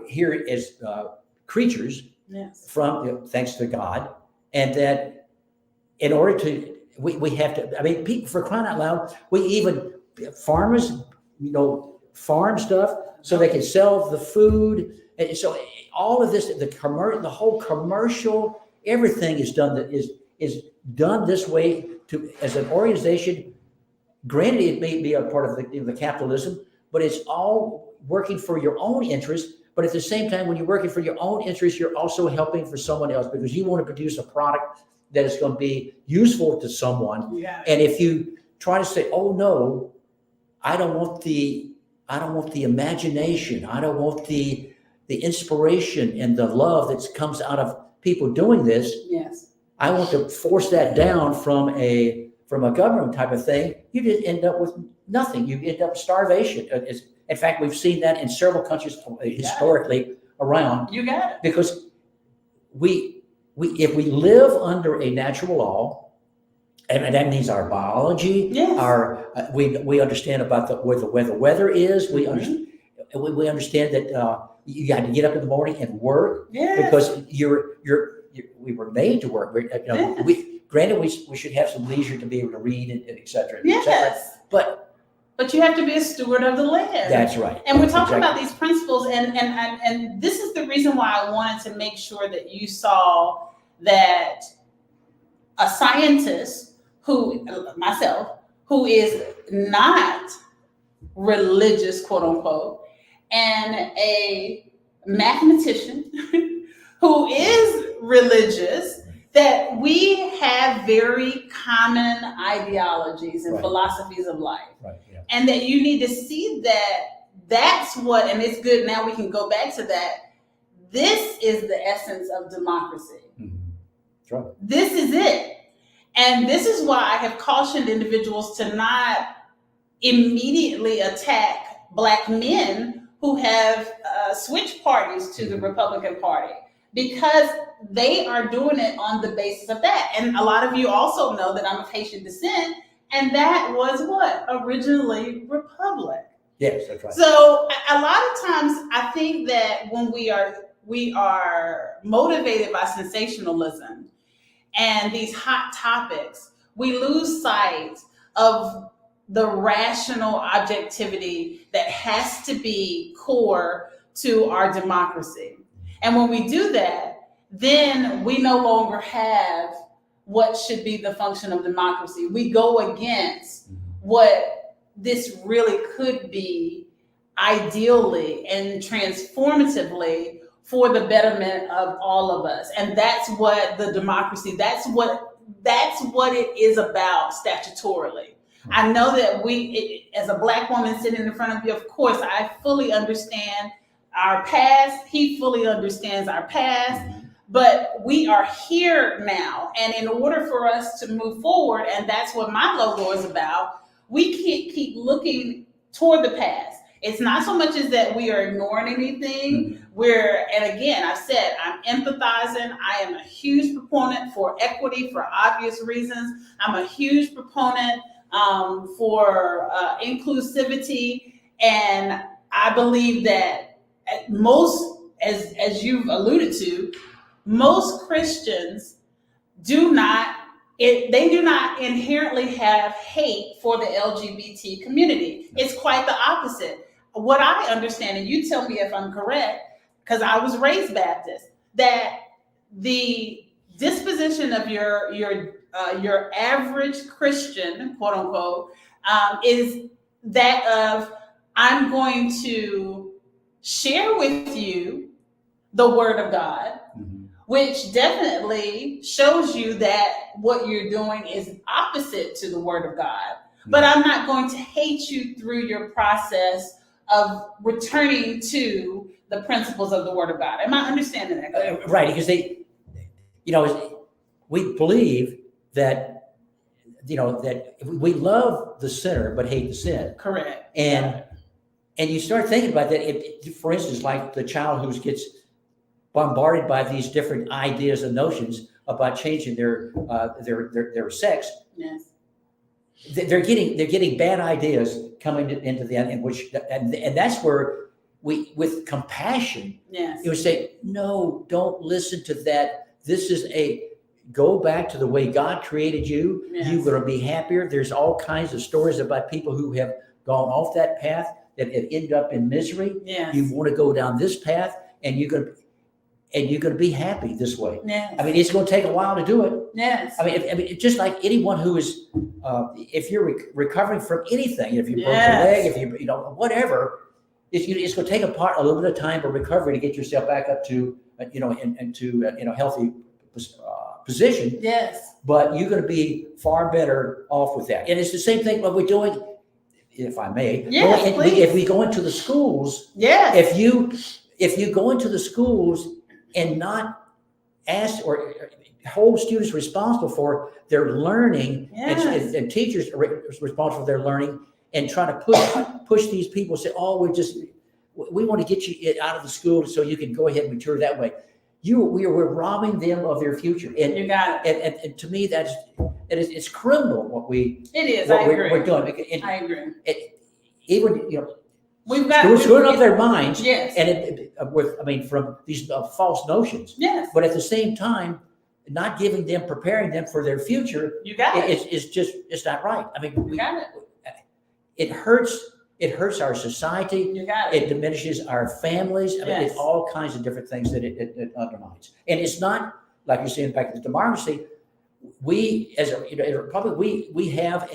here as creatures from thanks to God, and that in order to we have to. I mean, people, for crying out loud, farmers, farm stuff so they can sell the food. And so all of this, the whole commercial, everything is done this way as an organization. Granted, it may be a part of the capitalism, but it's all working for your own interest. But at the same time, when you're working for your own interest, you're also helping for someone else, because you want to produce a product that is going to be useful to someone. Yeah. And if you try to say, "Oh no, I don't want the imagination, I don't want the inspiration and the love that comes out of people doing this. Yes. I want to force that down from a government type of thing," you just end up with nothing. You end up starvation. In fact, we've seen that in several countries historically around. You got it. Because if we live under a natural law, and that means our biology, we understand about where the weather is. We understand that you got to get up in the morning and work, because we were made to work. Granted, we should have some leisure to be able to read and et cetera. Yes. But you have to be a steward of the land. That's right. And we're talking about these principles, and this is the reason why I wanted to make sure that you saw that a scientist who is not religious, quote unquote, and a mathematician who is religious, that we have very common ideologies and Right. philosophies of life. Right. Yeah. And that you need to see that that's what, and it's good now we can go back to that. This is the essence of democracy. Mm-hmm. That's right. This is it. And this is why I have cautioned individuals to not immediately attack Black men who have switched parties to the Republican Party, because they are doing it on the basis of that. And a lot of you also know that I'm of Haitian descent, and that was what? Originally Republic. Yes, that's right. So a lot of times I think that when we are motivated by sensationalism and these hot topics, we lose sight of the rational objectivity that has to be core to our democracy. And when we do that, then we no longer have what should be the function of democracy. We go against what this really could be ideally and transformatively for the betterment of all of us. And that's what the democracy, that's what it is about statutorily. I know that as a Black woman sitting in front of you, of course, I fully understand our past. He fully understands our past, but we are here now. And in order for us to move forward, and that's what my logo is about, we can't keep looking toward the past. It's not so much as that we are ignoring anything. And again, I've said, I'm empathizing. I am a huge proponent for equity for obvious reasons. I'm a huge proponent for inclusivity. And I believe that most, as you've alluded to, most Christians do not inherently have hate for the LGBT community. It's quite the opposite. What I understand, and you tell me if I'm correct, because I was raised Baptist, that the disposition of your average Christian, quote unquote, is that of, I'm going to share with you the Word of God, which definitely shows you that what you're doing is opposite to the Word of God. But I'm not going to hate you through your process of returning to the principles of the Word of God. Am I understanding that? Right, because we believe that, that we love the sinner but hate the sin. Correct. And you start thinking about that. For instance, like the child who gets bombarded by these different ideas and notions about changing their sex. Yes. They're getting bad ideas coming into the end, and that's where we, with compassion, yes, you would say, no, don't listen to that. This is go back to the way God created you. Yes. You're going to be happier. There's all kinds of stories about people who have gone off that path that have ended up in misery. Yes. You want to go down this path, and you're going to be happy this way. Yes. I mean, it's going to take a while to do it. Yes. I mean, it's just like anyone who is, if you're recovering from anything, if you broke Yes. your leg, if you whatever, it's going to take a little bit of time of recovery to get yourself back up to, into healthy position. Yes. But you're going to be far better off with that. And it's the same thing what we're doing, if I may. Yes, please. If we go into the schools, yes, if you go into the schools and not ask or hold students responsible for their learning, yes. and teachers are responsible for their learning, and try to push these people, say, oh, we want to get you out of the school so you can go ahead and mature that way. We're robbing them of their future. And you got it. And to me, it's criminal what we're doing. I agree. Even we've got screwing up their minds. Yes. And from these false notions. Yes. But at the same time, not preparing them for their future. You got it. It's not right. I mean, you got it. It hurts our society. You got it. It diminishes our families. I mean, Yes. it's all kinds of different things that it undermines. And it's not like you're saying back to democracy. We, as a republic, we have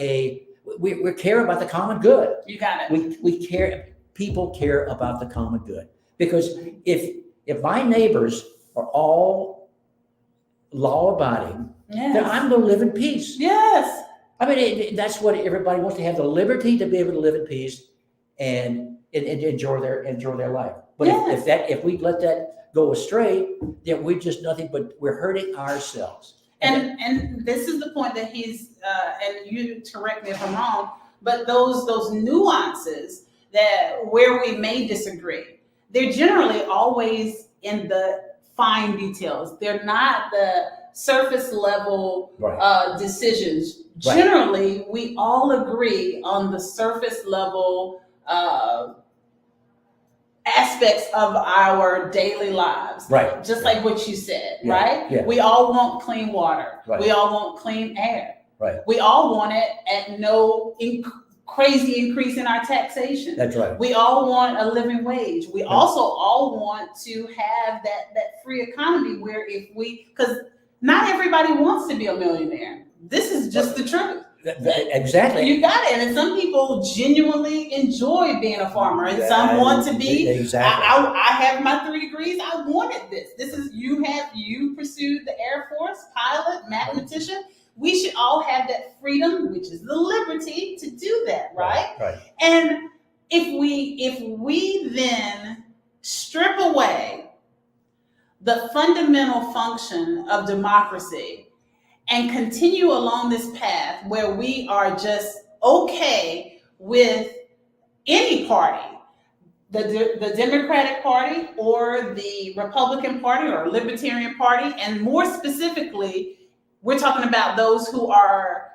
we care about the common good. You got it. We care. People care about the common good, because if my neighbors are all law-abiding, Yes. then I'm going to live in peace. Yes. I mean, that's what everybody wants, to have the liberty to be able to live in peace and enjoy their life. But Yes. if we let that go astray, then we're just nothing but we're hurting ourselves. And this is the point that he's and you correct me if I'm wrong, but those nuances that where we may disagree, they're generally always in the fine details. They're not the surface level decisions. Right. Generally, we all agree on the surface level aspects of our daily lives. Right. Just like what you said, Yeah. right? Yeah. We all want clean water. Right. We all want clean air. Right. We all want it at no crazy increase in our taxation. That's right. We all want a living wage. We also all want to have that free economy where because not everybody wants to be a millionaire. This is just the truth. Exactly. You got it. And some people genuinely enjoy being a farmer, and some want to be. Exactly. I have my 3 degrees. I wanted this. This is you pursued the Air Force, pilot, mathematician. We should all have that freedom, which is the liberty to do that, right? Right. And if we then strip away the fundamental function of democracy and continue along this path where we are just okay with any party, the Democratic Party or the Republican Party or Libertarian Party, and more specifically, we're talking about those who are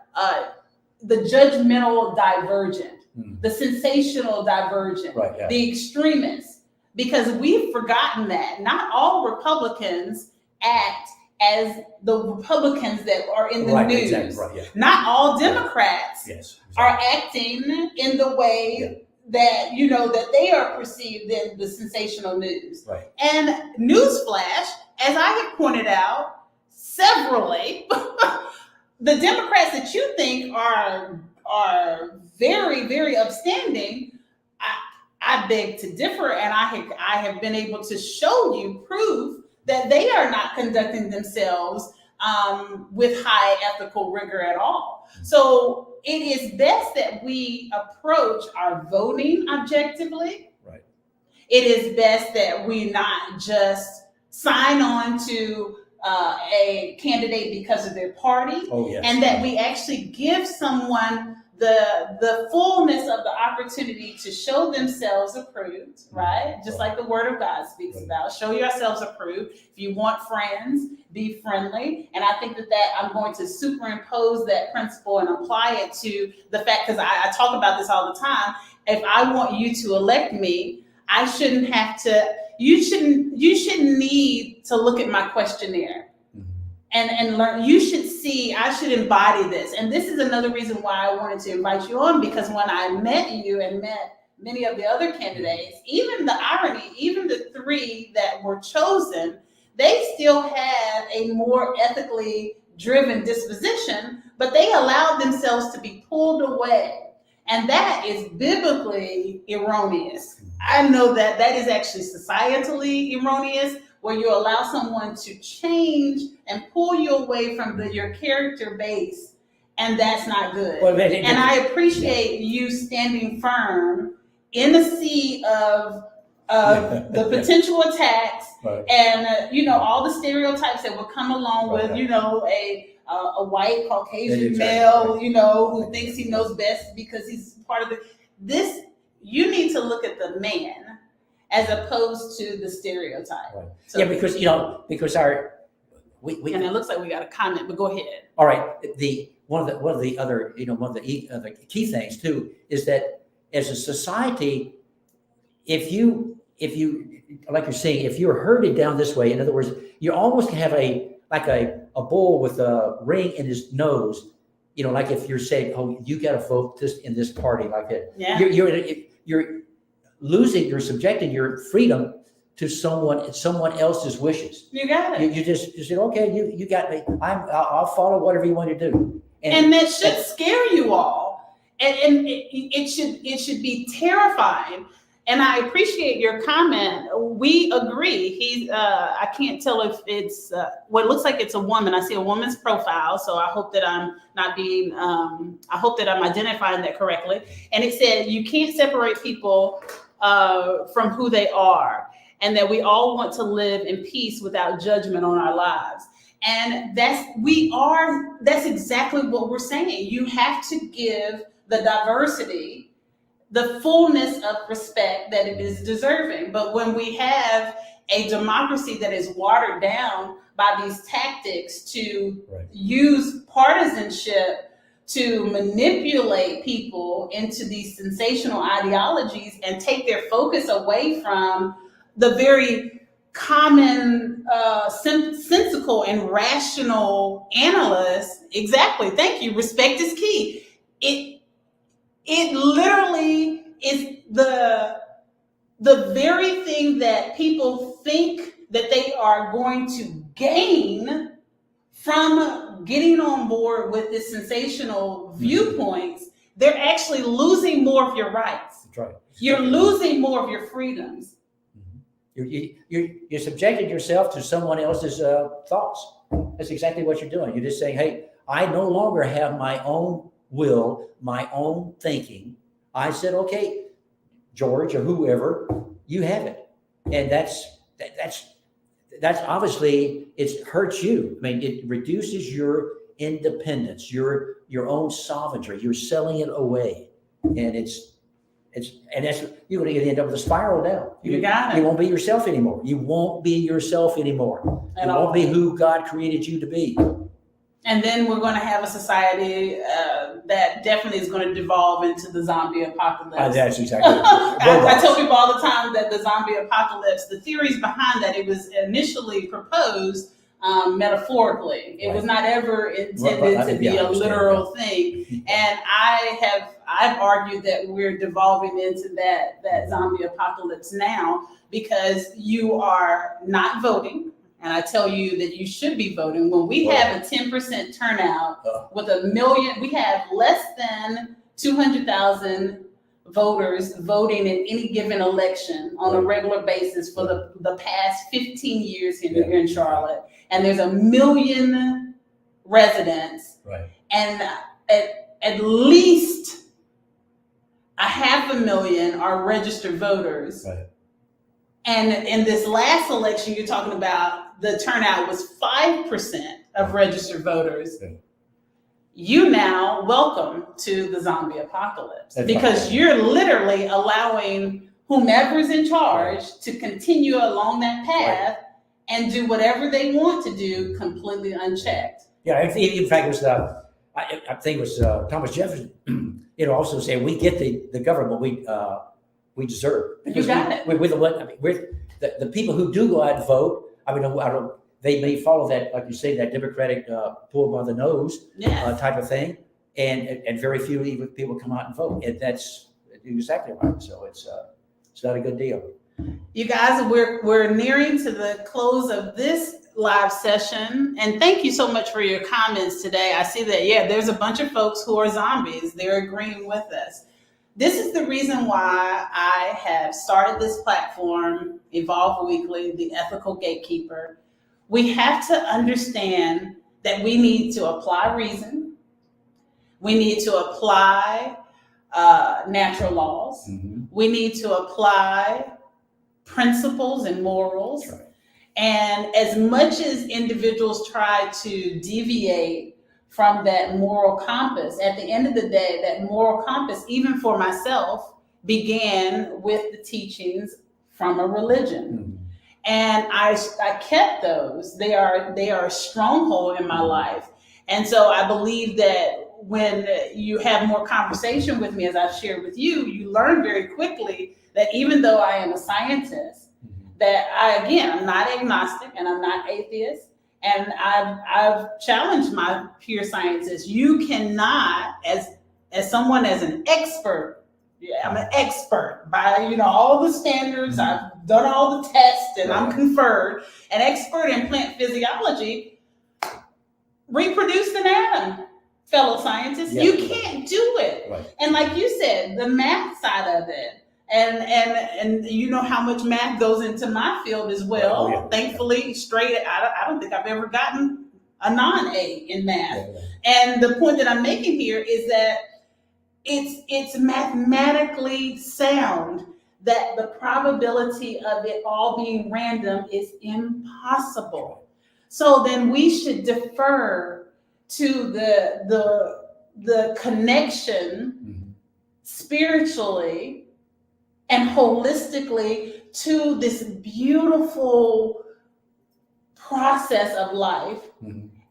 the judgmental divergent, the sensational divergent, the extremists, because we've forgotten that not all Republicans act as the Republicans that are in the news. Exactly, Not all Democrats are acting in the way that that they are perceived in the sensational news. Right. And newsflash, as I have pointed out severally, the Democrats that you think are very, very upstanding, I beg to differ, and I have been able to show you proof that they are not conducting themselves with high ethical rigor at all. So it is best that we approach our voting objectively. Right. It is best that we not just sign on to a candidate because of their party, and that we actually give someone the fullness of the opportunity to show themselves approved, right? Just like the Word of God speaks about. Show yourselves approved. If you want friends, be friendly. And I think that I'm going to superimpose that principle and apply it to the fact, because I talk about this all the time. If I want you to elect me, I shouldn't have to, you shouldn't need to look at my questionnaire and learn. You should see, I should embody this. And this is another reason why I wanted to invite you on, because when I met you and met many of the other candidates, even the irony, even the 3 that were chosen, they still had a more ethically driven disposition, but they allowed themselves to be pulled away. And that is biblically erroneous. I know that is actually societally erroneous, where you allow someone to change and pull you away from your character base, and that's not good. And I appreciate you standing firm in the sea of the potential attacks and all the stereotypes that would come along with a white Caucasian male who thinks he knows best because he's part of this. You need to look at the man as opposed to the stereotype. Right. So, because we and it looks like we got a comment, but go ahead. All right. One of the other key things too is that as a society, if you like you're saying, if you're herded down this way, in other words, you almost have a bull with a ring in his nose. Like if you're saying, oh, you got to vote in this party like that. Yeah. You're subjecting your freedom to someone else's wishes. You got it. You said, okay, you got me. I'll follow whatever you want to do. And that should scare you all. And it should be terrifying. And I appreciate your comment. We agree. I can't tell if it's, well, it looks like it's a woman. I see a woman's profile. So I hope that I'm not being, I hope that I'm identifying that correctly. And it said, you can't separate people from who they are, and that we all want to live in peace without judgment on our lives. And that's exactly what we're saying. You have to give the diversity the fullness of respect that it is deserving. But when we have a democracy that is watered down by these tactics to use partisanship to manipulate people into these sensational ideologies and take their focus away from the very common, sensical and rational analysts, exactly, thank you, respect is key. It literally is the very thing that people think that they are going to gain from getting on board with this sensational viewpoints. They're actually losing more of your rights. That's right. You're losing more of your freedoms. You're subjecting yourself to someone else's thoughts. That's exactly what you're doing. You're just saying, hey, I no longer have my own will, my own thinking. I said, okay, George or whoever, you have it. And that's obviously, it hurts you. I mean, it reduces your independence, your own sovereignty. You're selling it away. And that's, you're going to end up with a spiral down. You got it. You won't be yourself anymore. You won't be yourself anymore. You won't be who God created you to be. And then we're going to have a society that definitely is going to devolve into the zombie apocalypse. That's exactly right. I tell people all the time that the zombie apocalypse, the theories behind that, it was initially proposed metaphorically. It was not ever intended to be a literal thing. And I've argued that we're devolving into that zombie apocalypse now, because you are not voting. And I tell you that you should be voting. When we have a 10% turnout with 1 million, we have less than 200,000 voters voting in any given election on a regular basis for the past 15 years here in Charlotte. And there's 1 million residents. Right. And at least 500,000 are registered voters. Right. And in this last election you're talking about, the turnout was 5% of registered voters. Yeah. You now welcome to the zombie apocalypse. That's because you're literally allowing whomever's in charge to continue along that path and do whatever they want to do completely unchecked. Yeah, in fact, it was I think it was Thomas Jefferson. Also saying we get the government we deserve. You got it. We're the people who do go out and vote. I mean, they may follow that, like you say, that Democratic pull by the nose type of thing, and very few even people come out and vote. And that's exactly right. So it's not a good deal. You guys, we're nearing to the close of this live session, and thank you so much for your comments today. I see that there's a bunch of folks who are zombies. They're agreeing with us. This is the reason why I have started this platform, Evolve Weekly, the Ethical Gatekeeper. We have to understand that we need to apply reason. We need to apply natural laws. Mm-hmm. We need to apply principles and morals. Right. And as much as individuals try to deviate from that moral compass, at the end of the day, that moral compass, even for myself, began with the teachings from a religion. Mm-hmm. And I kept those. They are a stronghold in my life. And so I believe that when you have more conversation with me, as I've shared with you, you learn very quickly that even though I am a scientist, that I'm not agnostic and I'm not atheist. And I've challenged my peer scientists. You cannot, as someone, as an expert, I'm an expert by all the standards. I've done all the tests and I'm conferred an expert in plant physiology. Reproduce an atom, fellow scientists. You can't do it. Right. And like you said, the math side of it, And you know how much math goes into my field as well. Oh, yeah. Thankfully, I don't think I've ever gotten a non-A in math. Yeah. And the point that I'm making here is that it's mathematically sound that the probability of it all being random is impossible. So then we should defer to the connection spiritually and holistically to this beautiful process of life,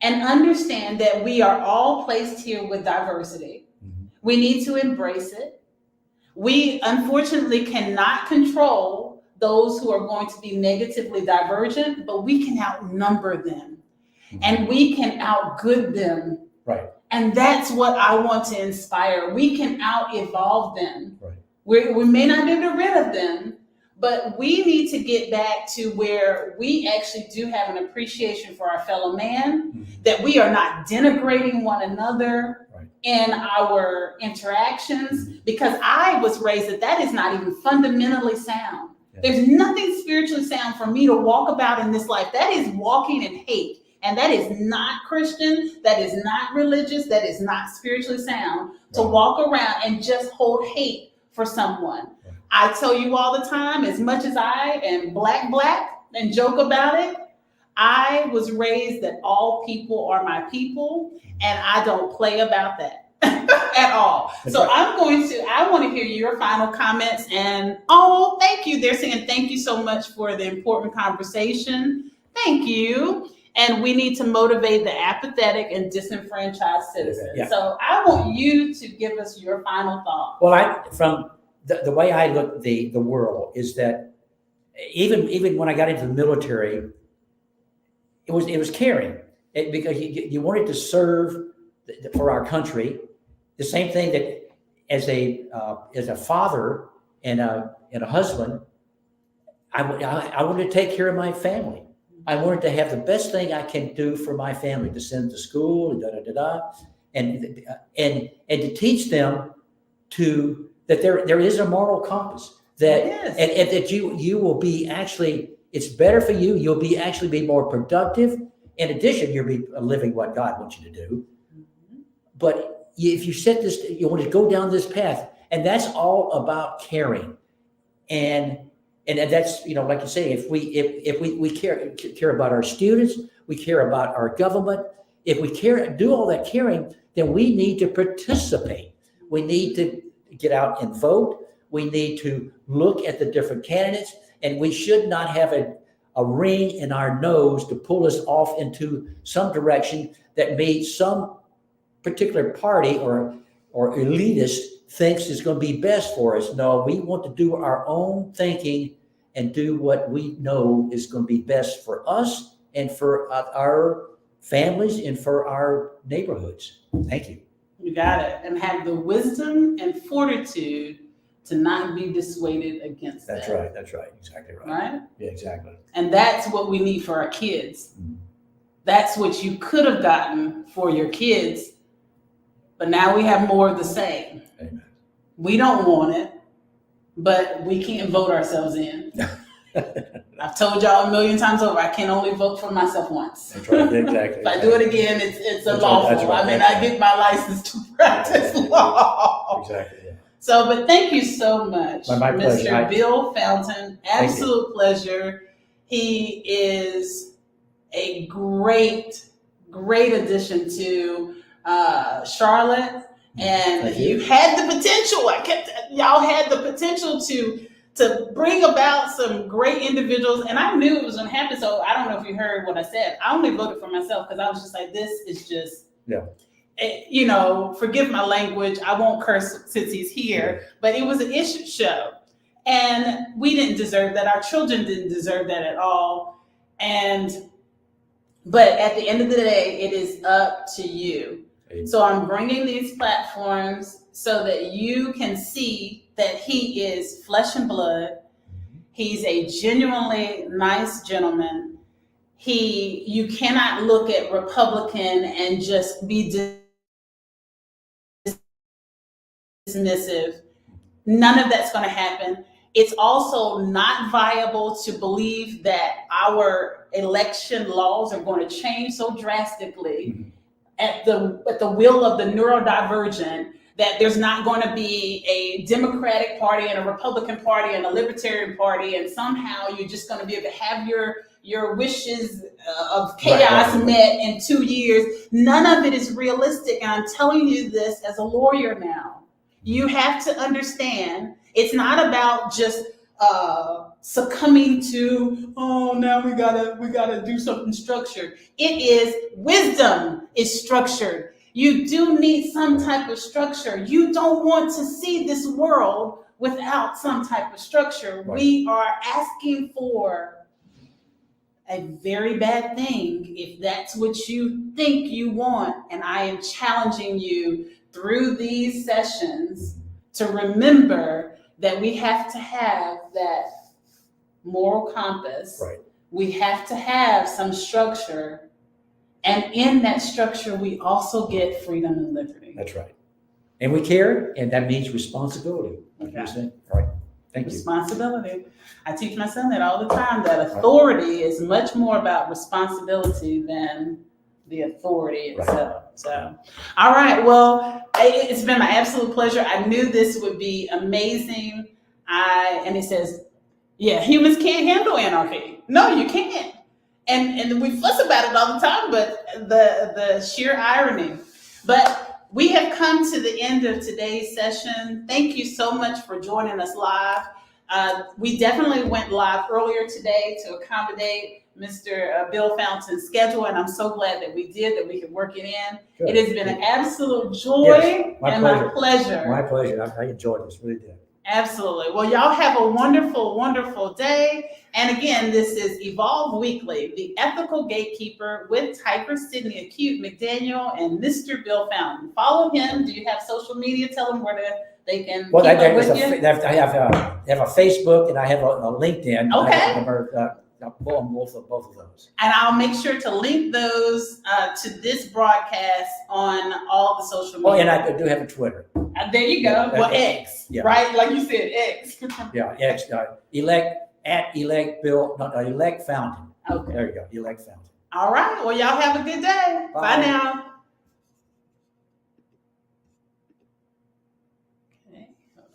and understand that we are all placed here with diversity. We need to embrace it. We unfortunately cannot control those who are going to be negatively divergent, but we can outnumber them and we can outgood them. Right. And that's what I want to inspire. We can out-evolve them. Right. We may not get rid of them, but we need to get back to where we actually do have an appreciation for our fellow man, that we are not denigrating one another in our interactions, because I was raised that is not even fundamentally sound. There's nothing spiritually sound for me to walk about in this life. That is walking in hate. And that is not Christian. That is not religious. That is not spiritually sound to walk around and just hold hate for someone. I tell you all the time, as much as I am black and joke about it, I was raised that all people are my people, and I don't play about that at all. So I want to hear your final comments. And thank you. They're saying thank you so much for the important conversation. Thank you. And we need to motivate the apathetic and disenfranchised citizens. Yeah. So I want you to give us your final thought. Well, from the way I look at the world is that even when I got into the military, it was caring, because you wanted to serve for our country. The same thing that as a father and a husband, I wanted to take care of my family. I wanted to have the best thing I can do for my family, to send them to school and to teach them that there is a moral compass, that and that you will be actually, it's better for you. You'll be actually be more productive. In addition, you'll be living what God wants you to do. But if you set this, you want to go down this path, and that's all about caring. And that's, like you say, if we care about our students, we care about our government. If we do all that caring, then we need to participate. We need to get out and vote. We need to look at the different candidates, and we should not have a ring in our nose to pull us off into some direction that made some particular party or elitist thinks is going to be best for us. No, we want to do our own thinking and do what we know is going to be best for us and for our families and for our neighborhoods. Thank you. You got it. And have the wisdom and fortitude to not be dissuaded against that. That's right. Exactly right. Right? Yeah, exactly. And that's what we need for our kids. That's what you could have gotten for your kids, but now we have more of the same. Amen. We don't want it, but we can't vote ourselves in. I've told y'all a million times over, I can only vote for myself once. That's right, exactly. If I do it again, it's unlawful. Right. I mean, I get my license to practice law. Exactly. Yeah. So, but thank you so much, my pleasure. Mr. Bill Fountain. Absolute pleasure. He is a great addition to Charlotte. And you had the potential. Y'all had the potential to bring about some great individuals, and I knew it was going to happen. So I don't know if you heard what I said. I only voted for myself because I was just like, this is just, forgive my language. I won't curse since he's here, but it was an issue show, and we didn't deserve that. Our children didn't deserve that at all. But at the end of the day, it is up to you. So I'm bringing these platforms so that you can see that he is flesh and blood. He's a genuinely nice gentleman. You cannot look at Republican and just be dismissive. None of that's going to happen. It's also not viable to believe that our election laws are going to change so drastically at the will of the neurodivergent that there's not going to be a Democratic Party and a Republican Party and a Libertarian Party, and somehow you're just going to be able to have your wishes of chaos met in 2 years. None of it is realistic, and I'm telling you this as a lawyer now. You have to understand, it's not about just succumbing to, oh, now we gotta do something structured. It is wisdom is structured. You do need some type of structure. You don't want to see this world without some type of structure. Right. We are asking for a very bad thing if that's what you think you want. And I am challenging you through these sessions to remember that we have to have that moral compass. Right. We have to have some structure. And in that structure, we also get freedom and liberty. That's right. And we care, and that means responsibility. Like you're saying. All right. Thank you. Responsibility. I teach my son that all the time, that authority is much more about responsibility than the authority itself. Right. So, all right. Well, it's been my absolute pleasure. I knew this would be amazing. And it says, yeah, humans can't handle anarchy. No, you can't. And we fuss about it all the time, but the sheer irony. But we have come to the end of today's session. Thank you so much for joining us live. We definitely went live earlier today to accommodate Mr. Bill Fountain's schedule, and I'm so glad that we did, that we could work it in. Good. It has been an absolute joy. Yes, my pleasure. My pleasure. I enjoyed this, really did. Absolutely. Well, y'all have a wonderful, wonderful day. And again, this is Evolve Weekly, the Ethical Gatekeeper with Tigress Sydney Acute McDaniel and Mr. Bill Fountain. Follow him. Do you have social media? Tell them where they can well, keep up with I have a Facebook and I have a LinkedIn. Okay. Both of those. And I'll make sure to link those to this broadcast on all the social media. Oh, and I do have a Twitter. There you go. Well, X, right? Like you said, X. Yeah, X. Elect Fountain. Okay. There you go. Elect Fountain. All right. Well, y'all have a good day. Bye now.